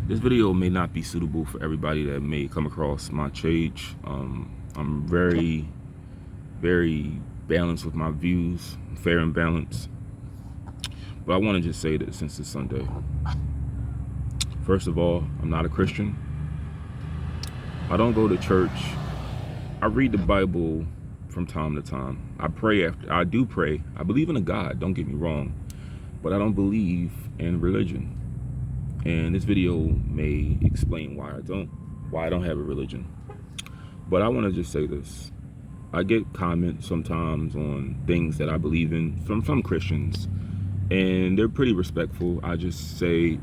This video may not be suitable for everybody that may come across my page. I'm very balanced with my views, fair and balanced. But I want to just say this since it's Sunday. First of all, I'm not a Christian. I don't go to church. I read the Bible from time to time. I do pray. I believe in a God, don't get me wrong. But I don't believe in religion. And this video may explain why I don't have a religion. But I want to just say this. I get comments sometimes on things that I believe in from some Christians, and they're pretty respectful. I just say,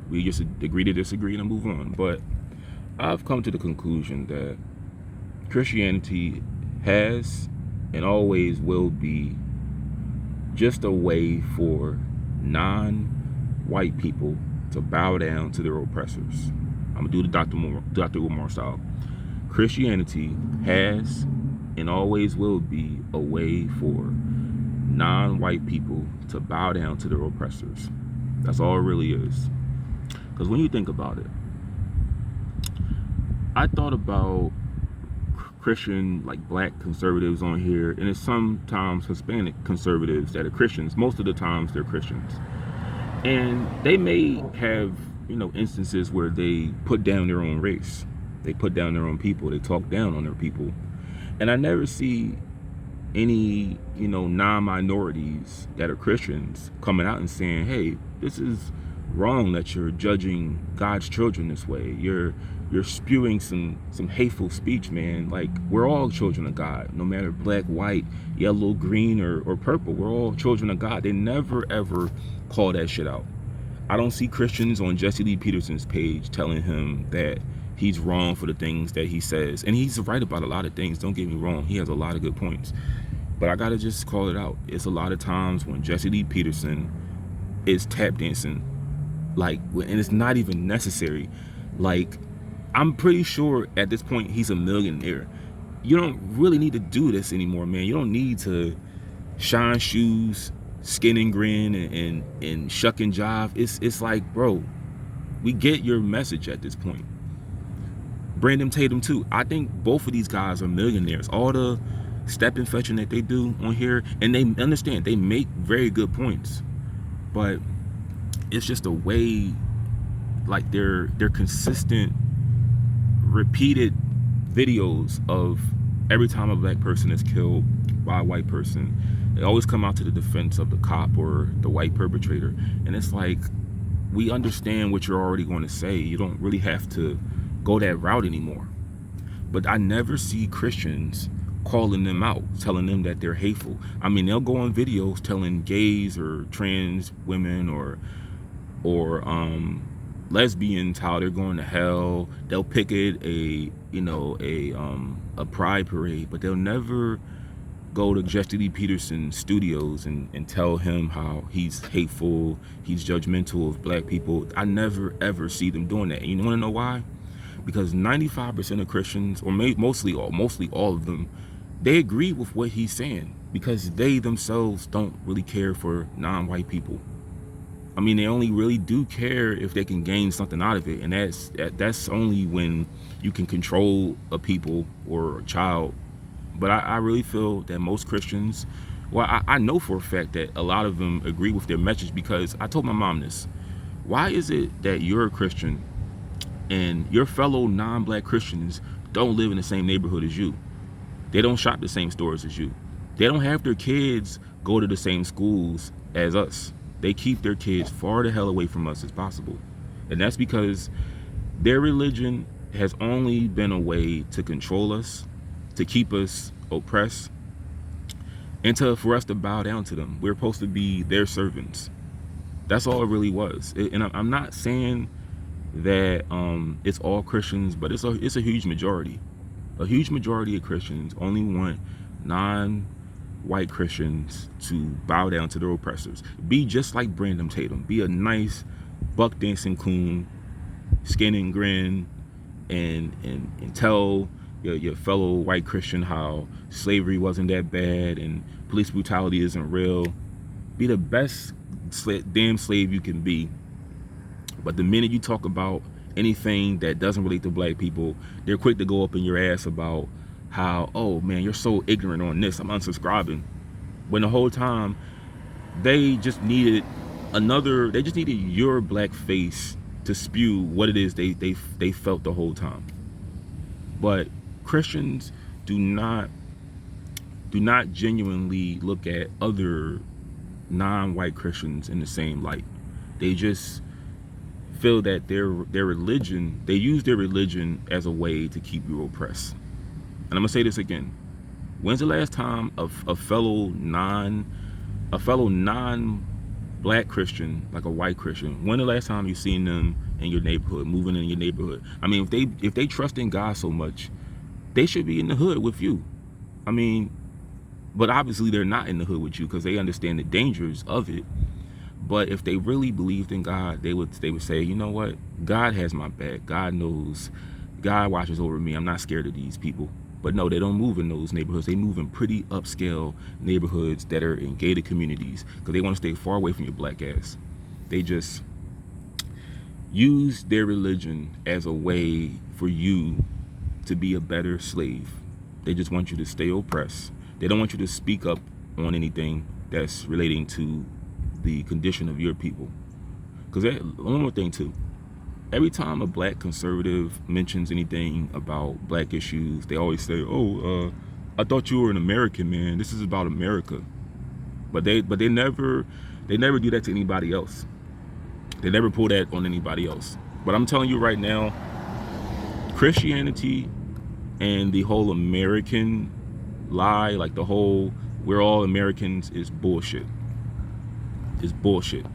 we just agree to disagree and move on. But I've come to the conclusion that Christianity has and always will be just a way for non-white people to bow down to their oppressors. I'm gonna do the Dr. Umar style. Christianity has and always will be a way for non-white people to bow down to their oppressors. That's all it really is. Because when you think about it, I thought about Christian, like black conservatives on here, and it's sometimes Hispanic conservatives that are Christians. Most of the times they're Christians. And they may have, instances where they put down their own race. They put down their own people. They talk down on their people. And I never see any, non-minorities that are Christians coming out and saying, hey, this is wrong that you're judging God's children this way. You're spewing some hateful speech, man. Like, we're all children of God, no matter black, white, yellow, green, or purple. We're all children of God. They never, ever call that shit out. I don't see Christians on Jesse Lee Peterson's page telling him that he's wrong for the things that he says. And he's right about a lot of things, don't get me wrong. He has a lot of good points. But I gotta just call it out. It's a lot of times when Jesse Lee Peterson is tap dancing, and it's not even necessary. Like, I'm pretty sure at this point he's a millionaire. You don't really need to do this anymore, man. You don't need to shine shoes, skin and grin, and shuck and jive. It's like, bro, we get your message at this point. Brandon Tatum too. I think both of these guys are millionaires. All the step and fetching that they do on here, and they understand, they make very good points. But it's just a way, like they're consistent, repeated videos of every time a black person is killed by a white person, they always come out to the defense of the cop or the white perpetrator. And it's like, we understand what you're already going to say. You don't really have to go that route anymore. But I never see Christians calling them out, telling them that they're hateful. I mean, they'll go on videos telling gays or trans women or lesbians how they're going to hell. They'll picket a pride parade, but they'll never go to Jesse Lee Peterson's studios and tell him how he's hateful, he's judgmental of black people. I never ever see them doing that. And you want to know why? Because 95% of Christians, or mostly all of them, they agree with what he's saying because they themselves don't really care for non-white people. I mean, they only really do care if they can gain something out of it, and that's only when you can control a people or a child. But I really feel that most Christians, well, I know for a fact that a lot of them agree with their message, because I told my mom this. Why is it that you're a Christian and your fellow non-black Christians don't live in the same neighborhood as you? They don't shop the same stores as you. They don't have their kids go to the same schools as us. They keep their kids far the hell away from us as possible. And that's because their religion has only been a way to control us, to keep us oppressed, and for us to bow down to them. We're supposed to be their servants. That's all it really was. And I'm not saying that it's all Christians, but it's a huge majority. A huge majority of Christians only want non-white Christians to bow down to their oppressors. Be just like Brandon Tatum. Be a nice buck dancing coon, skin and grin, and tell your fellow white Christian how slavery wasn't that bad and police brutality isn't real. Be the best damn slave you can be. But the minute you talk about anything that doesn't relate to black people, they're quick to go up in your ass about how, oh man, you're so ignorant on this, I'm unsubscribing. When the whole time they just needed your black face to spew what it is they felt the whole time. But Christians do not genuinely look at other non-white Christians in the same light. They just feel that their religion, they use their religion as a way to keep you oppressed. And I'm gonna say this again. When's the last time a fellow non-black Christian, like a white Christian, when the last time you seen them in your neighborhood, moving in your neighborhood? I mean, if they trust in God so much, they should be in the hood with you. I mean, but obviously they're not in the hood with you because they understand the dangers of it. But if they really believed in God, they would say, you know what? God has my back. God knows. God watches over me. I'm not scared of these people. But no, they don't move in those neighborhoods. They move in pretty upscale neighborhoods that are in gated communities because they want to stay far away from your black ass. They just use their religion as a way for you to be a better slave. They just want you to stay oppressed. They don't want you to speak up on anything that's relating to the condition of your people. Because one more thing too, every time a black conservative mentions anything about black issues, they always say, oh, I thought you were an American, man. This is about America. But they never do that to anybody else. They never pull that on anybody else. But I'm telling you right now, Christianity and the whole American lie, like the whole we're all Americans, is bullshit. It's bullshit.